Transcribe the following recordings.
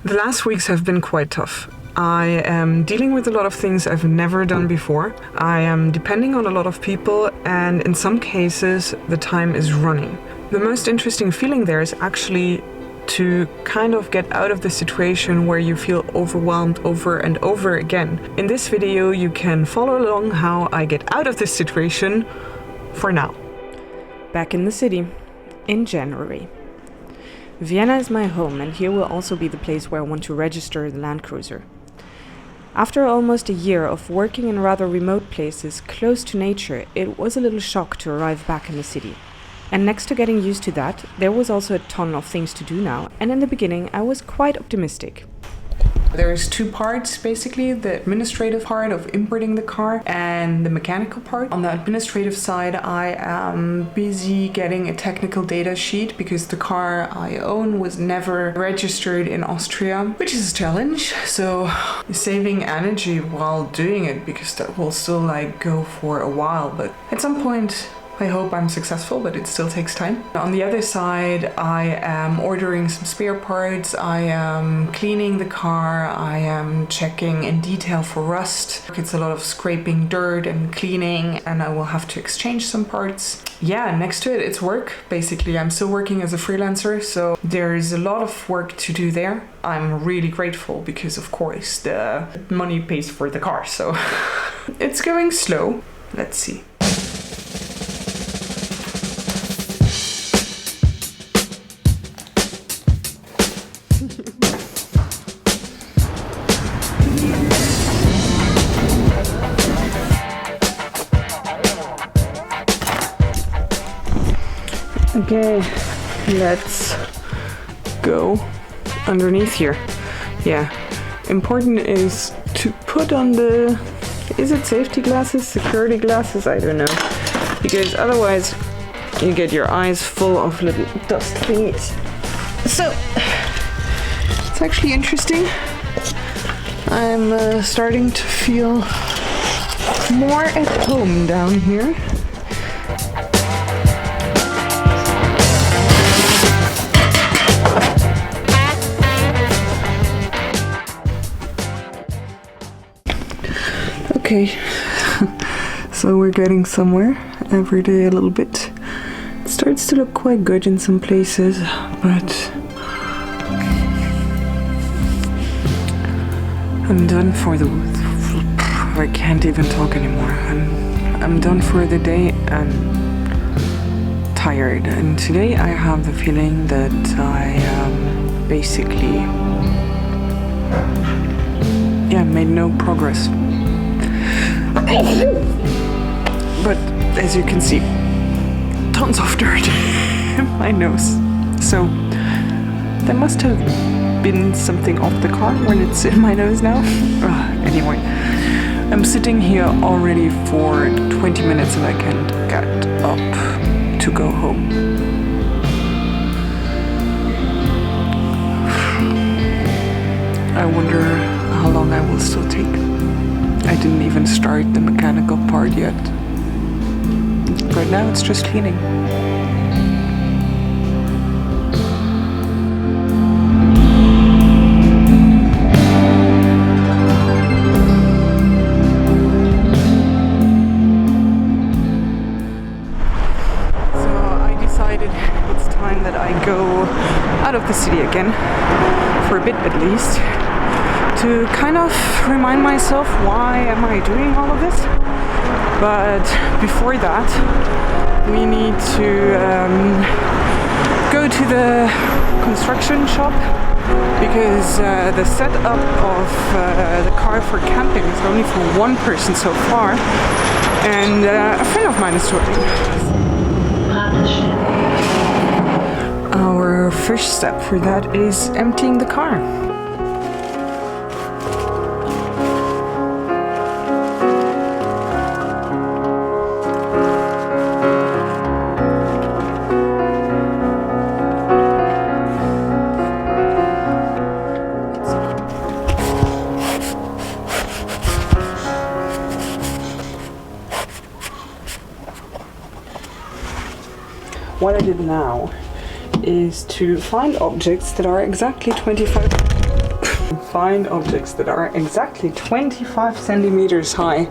The last weeks have been quite tough. I am dealing with a lot of things I've never done before. I am depending on a lot of people, and in some cases the time is running. The most interesting feeling there is actually to kind of get out of the situation where you feel overwhelmed over and over again. In this video you can follow along how I get out of this situation for now. Back in the city in January. Vienna is my home, and here will also be the place where I want to register the Land Cruiser. After almost a year of working in rather remote places close to nature, it was a little shock to arrive back in the city. And next to getting used to that, there was also a ton of things to do now, and in the beginning I was quite optimistic. There's two parts, basically, the administrative part of importing the car and the mechanical part. On the administrative side, I am busy getting a technical data sheet because the car I own was never registered in Austria, which is a challenge. So saving energy while doing it, because that will still go for a while, but at some point I hope I'm successful, but it still takes time. On the other side, I am ordering some spare parts, I am cleaning the car, I am checking in detail for rust. It's a lot of scraping dirt and cleaning, and I will have to exchange some parts. Yeah, next to it, it's work. Basically, I'm still working as a freelancer, so there's a lot of work to do there. I'm really grateful because, of course, the money pays for the car, so it's going slow. Let's see. Okay, let's go underneath here. Yeah, important is to put on the, is it safety glasses, security glasses? I don't know. Because otherwise you get your eyes full of little dust thingies. So, it's actually interesting. I'm starting to feel more at home down here. Okay, so we're getting somewhere every day a little bit. It starts to look quite good in some places, but I'm done for the... I can't even talk anymore. I'm done for the day and tired. And today I have the feeling that I basically made no progress. But as you can see, tons of dirt in my nose. So there must have been something off the car when it's in my nose now. Anyway, I'm sitting here already for 20 minutes and I can't get up to go home. I wonder how long I will still take. I didn't even start the mechanical part yet. Right now it's just cleaning. So I decided it's time that I go out of the city again, for a bit at least, to kind of remind myself why am I doing all of this. But before that we need to go to the construction shop, because the setup of the car for camping is only for one person so far, and a friend of mine is joining. Our first step for that is emptying the car. What I did now is to find objects that are exactly 25 Find objects that are exactly 25 centimeters high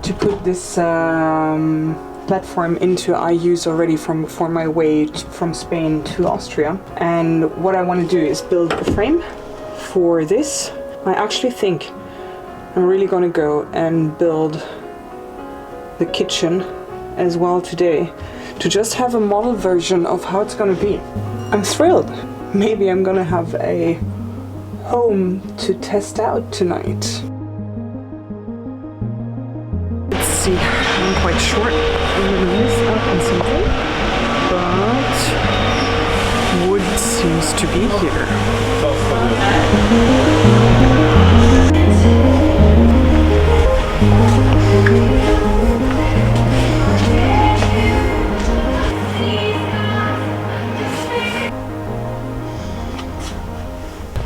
to put this platform into. I use already for my way from Spain to Austria. And what I want to do is build a frame for this. I actually think I'm really gonna go and build the kitchen as well today, to just have a model version of how it's gonna be. I'm thrilled. Maybe I'm gonna have a home to test out tonight. Let's see, I'm quite short. I'm gonna miss out on something, but wood seems to be here.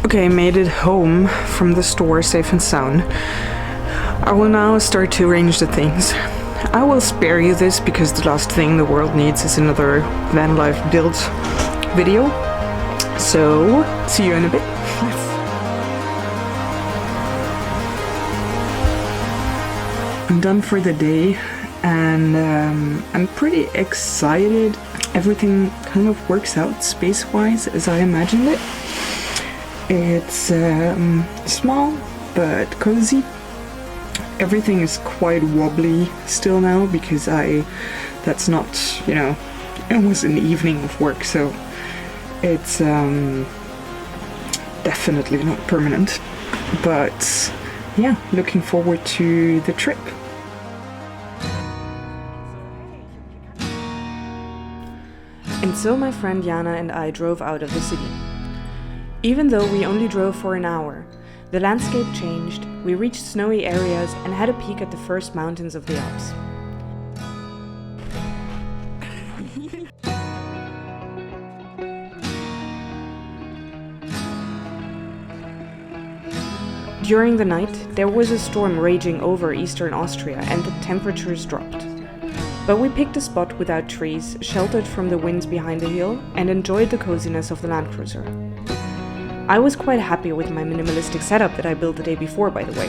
Okay, I made it home from the store safe and sound. I will now start to arrange the things. I will spare you this because the last thing the world needs is another van life build video. So, see you in a bit. I'm done for the day and I'm pretty excited. Everything kind of works out space-wise as I imagined it. It's small but cozy. Everything is quite wobbly still now because that's not, you know, it was an evening of work, so it's definitely not permanent. But yeah, looking forward to the trip. And so my friend Jana and I drove out of the city. Even though we only drove for an hour, the landscape changed, we reached snowy areas and had a peek at the first mountains of the Alps. During the night, there was a storm raging over eastern Austria and the temperatures dropped. But we picked a spot without trees, sheltered from the winds behind the hill, and enjoyed the coziness of the Land Cruiser. I was quite happy with my minimalistic setup that I built the day before, by the way.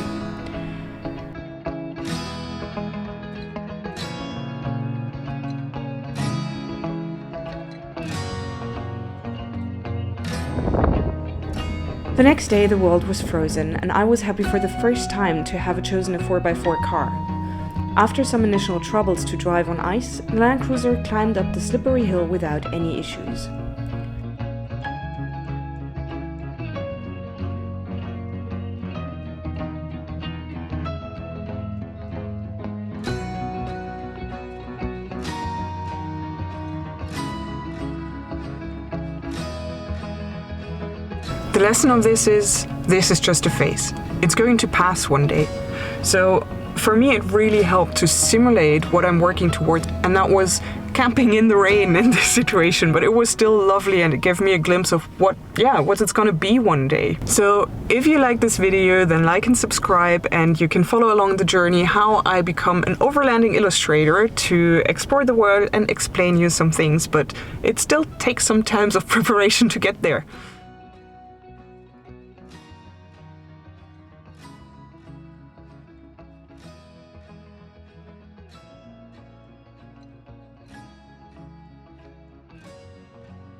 The next day the world was frozen and I was happy for the first time to have chosen a 4x4 car. After some initial troubles to drive on ice, the Land Cruiser climbed up the slippery hill without any issues. The lesson of this is just a phase. It's going to pass one day. So for me, it really helped to simulate what I'm working towards, and that was camping in the rain in this situation, but it was still lovely and it gave me a glimpse of what it's gonna be one day. So if you like this video, then like and subscribe, and you can follow along the journey how I become an overlanding illustrator to explore the world and explain you some things, but it still takes some time of preparation to get there.